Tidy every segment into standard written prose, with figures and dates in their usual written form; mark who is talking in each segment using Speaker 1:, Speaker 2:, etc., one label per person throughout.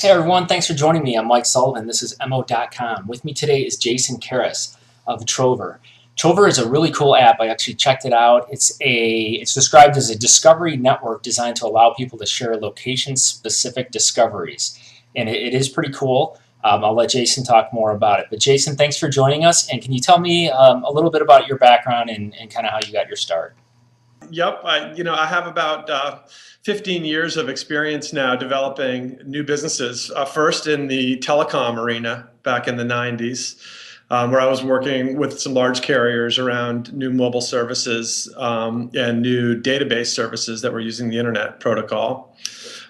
Speaker 1: Hey everyone, thanks for joining me. I'm Mike Sullivan. This is mo.com. With me today is Jason Karras of Trover. Trover is a really cool app. I actually checked it out. It's described as a discovery network designed to allow people to share location-specific discoveries, and it is pretty cool. I'll let Jason talk more about it. But Jason, thanks for joining us. And can you tell me a little bit about your background and kind of how you got your start?
Speaker 2: Yep, I have about 15 years of experience now developing new businesses. First in the telecom arena back in the 90s, where I was working with some large carriers around new mobile services and new database services that were using the internet protocol.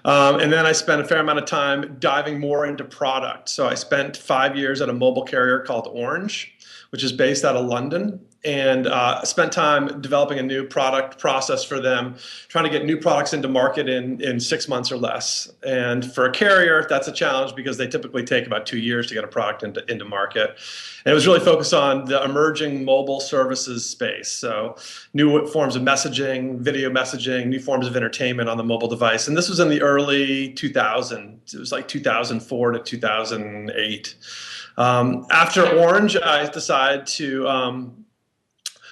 Speaker 2: And then I spent a fair amount of time diving more into product. So I spent 5 years at a mobile carrier called Orange, which is based out of London, and spent time developing a new product process for them, trying to get new products into market in 6 months or less. And for a carrier, that's a challenge because they typically take about 2 years to get a product into market. And it was really focused on the emerging mobile services space. So new forms of messaging, video messaging, new forms of entertainment on the mobile device. And this was in the early 2000s. It was like 2004 to 2008. After Orange, I decided to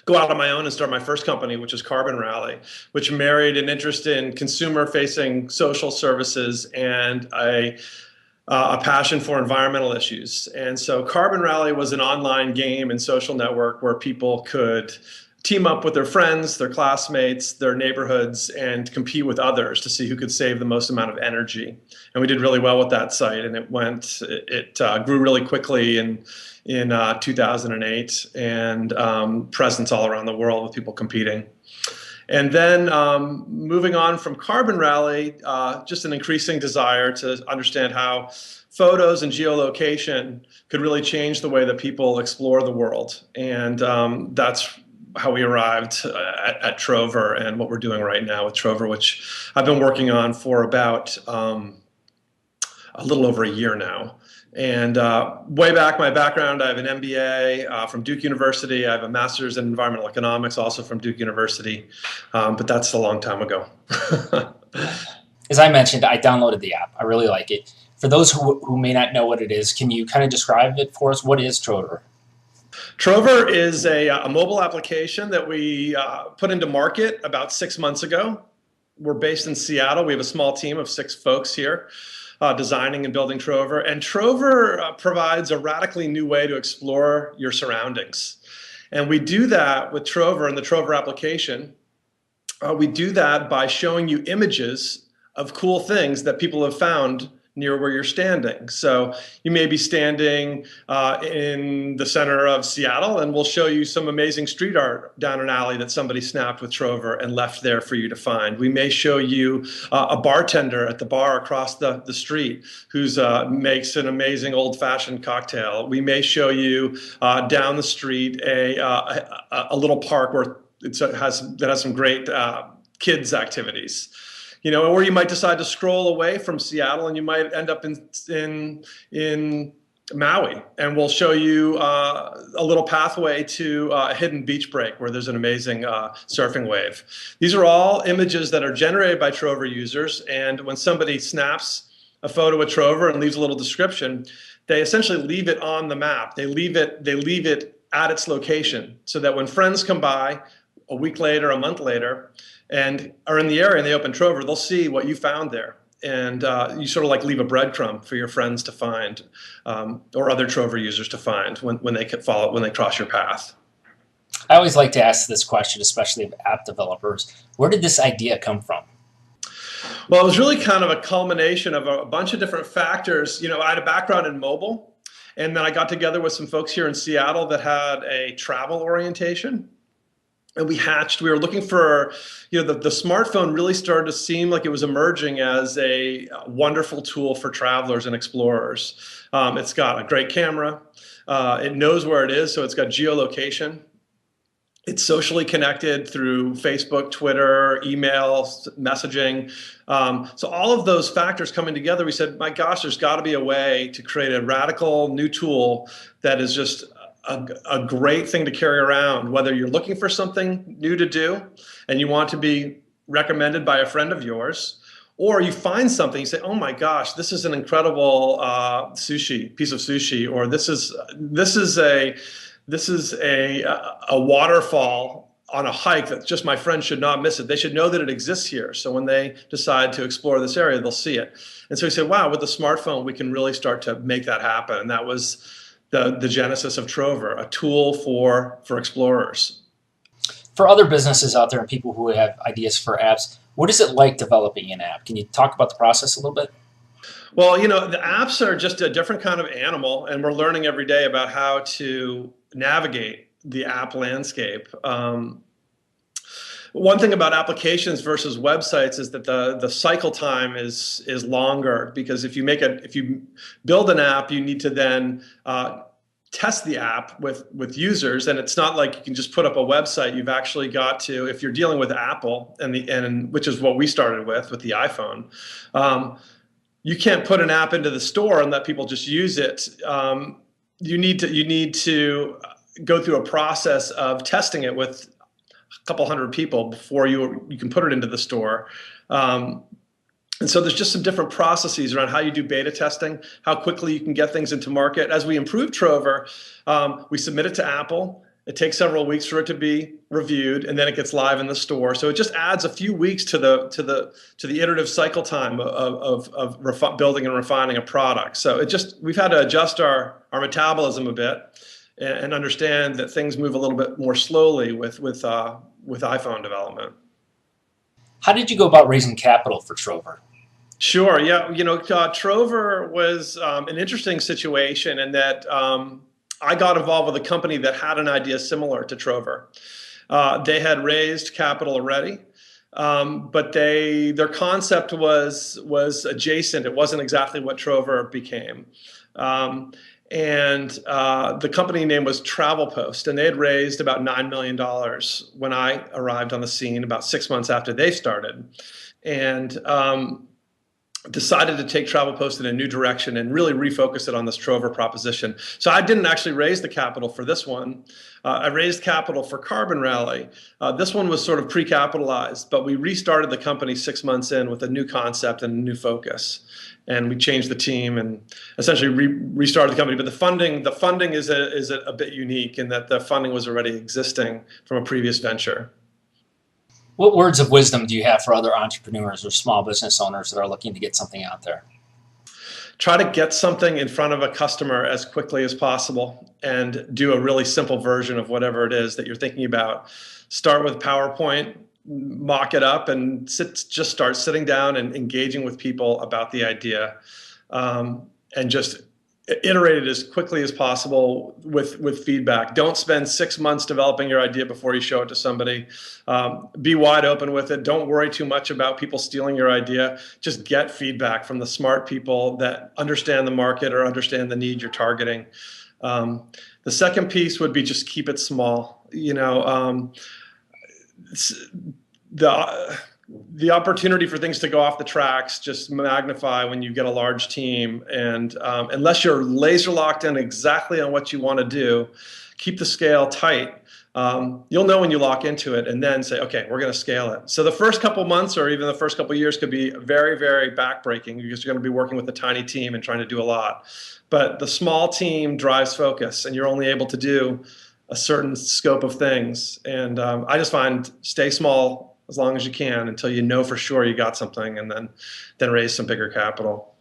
Speaker 2: go out on my own and start my first company, which is Carbon Rally, which married an interest in consumer-facing social services and a passion for environmental issues. And so Carbon Rally was an online game and social network where people could team up with their friends, their classmates, their neighborhoods, and compete with others to see who could save the most amount of energy. And we did really well with that site, and it grew really quickly in 2008, and presence all around the world with people competing. And then moving on from Carbon Rally, just an increasing desire to understand how photos and geolocation could really change the way that people explore the world. And that's how we arrived at Trover and what we're doing right now with Trover, which I've been working on for about a little over a year now. And way back, my background, I have an MBA from Duke University. I have a master's in environmental economics, also from Duke University, but that's a long time ago.
Speaker 1: As I mentioned, I downloaded the app. I really like it. For those who may not know what it is, can you kind of describe it for us? What is Trover?
Speaker 2: Trover is a mobile application that we put into market about 6 months ago. We're based in Seattle. We have a small team of 6 folks here designing and building Trover. And Trover provides a radically new way to explore your surroundings. And we do that with Trover and the Trover application. We do that by showing you images of cool things that people have found near where you're standing. So you may be standing in the center of Seattle, and we'll show you some amazing street art down an alley that somebody snapped with Trover and left there for you to find. We may show you a bartender at the bar across the street who's makes an amazing old-fashioned cocktail. We may show you down the street a little park where that has some great kids activities. Or you might decide to scroll away from Seattle and you might end up in Maui, and we'll show you a little pathway to a hidden beach break where there's an amazing surfing wave. These are all images that are generated by Trover users, and when somebody snaps a photo with Trover and leaves a little description, they essentially leave it on the map. They leave it at its location so that when friends come by a week later, a month later, and are in the area and they open Trover, they'll see what you found there. And you sort of like leave a breadcrumb for your friends to find, or other Trover users to find when they cross your path.
Speaker 1: I always like to ask this question, especially of app developers. Where did this idea come from?
Speaker 2: Well, it was really kind of a culmination of a bunch of different factors. I had a background in mobile, and then I got together with some folks here in Seattle that had a travel orientation. And we were looking for, the smartphone really started to seem like it was emerging as a wonderful tool for travelers and explorers. It's got a great camera. It knows where it is, so it's got geolocation. It's socially connected through Facebook, Twitter, email, messaging. So all of those factors coming together, we said, my gosh, there's got to be a way to create a radical new tool that is just a great thing to carry around, whether you're looking for something new to do and you want to be recommended by a friend of yours, Or you find something, you say, "Oh my gosh, this is an incredible piece of sushi," or this is a waterfall on a hike that just my friends should not miss it. They should know that it exists here. So when they decide to explore this area, they'll see it. And so he said, wow, with the smartphone, we can really start to make that happen. And that was the genesis of Trover, a tool for explorers.
Speaker 1: For other businesses out there and people who have ideas for apps, what is it like developing an app? Can you talk about the process a little bit?
Speaker 2: Well, the apps are just a different kind of animal, and we're learning every day about how to navigate the app landscape. One thing about applications versus websites is that the cycle time is longer, because if you build an app, you need to then test the app with users, and it's not like you can just put up a website. You've actually got to, if you're dealing with Apple and which is what we started with the iPhone. You can't put an app into the store and let people just use it. You need to go through a process of testing it with a couple hundred people before you can put it into the store. And so there's just some different processes around how you do beta testing, how quickly you can get things into market. As we improve Trover, we submit it to Apple. It takes several weeks for it to be reviewed, and then it gets live in the store. So it just adds a few weeks to the iterative cycle time of building and refining a product. So we've had to adjust our metabolism a bit and understand that things move a little bit more slowly with iPhone development.
Speaker 1: How did you go about raising capital for Trover?
Speaker 2: Sure. Yeah. Trover was an interesting situation in that I got involved with a company that had an idea similar to Trover. They had raised capital already, but their concept was adjacent. It wasn't exactly what Trover became. And the company name was Travel Post, and they had raised about $9 million when I arrived on the scene about 6 months after they started. And decided to take Travel Post in a new direction and really refocus it on this Trover proposition. So I didn't actually raise the capital for this one. I raised capital for Carbon Rally. This one was sort of pre-capitalized, but we restarted the company 6 months in with a new concept and a new focus. And we changed the team and essentially restarted the company. But the funding is a bit unique in that the funding was already existing from a previous venture.
Speaker 1: What words of wisdom do you have for other entrepreneurs or small business owners that are looking to get something out there?
Speaker 2: Try to get something in front of a customer as quickly as possible and do a really simple version of whatever it is that you're thinking about. Start with PowerPoint, mock it up, and just start sitting down and engaging with people about the idea, and just iterate it as quickly as possible with feedback. Don't spend 6 months developing your idea before you show it to somebody. Be wide open with it. Don't worry too much about people stealing your idea. Just get feedback from the smart people that understand the market or understand the need you're targeting. The second piece would be just keep it small. The opportunity for things to go off the tracks just magnify when you get a large team. And unless you're laser locked in exactly on what you want to do, keep the scale tight. You'll know when you lock into it and then say, okay, we're going to scale it. So the first couple months or even the first couple years could be very, very backbreaking because you're going to be working with a tiny team and trying to do a lot. But the small team drives focus, and you're only able to do a certain scope of things. And I just find stay small as long as you can until you know for sure you got something, and then raise some bigger capital.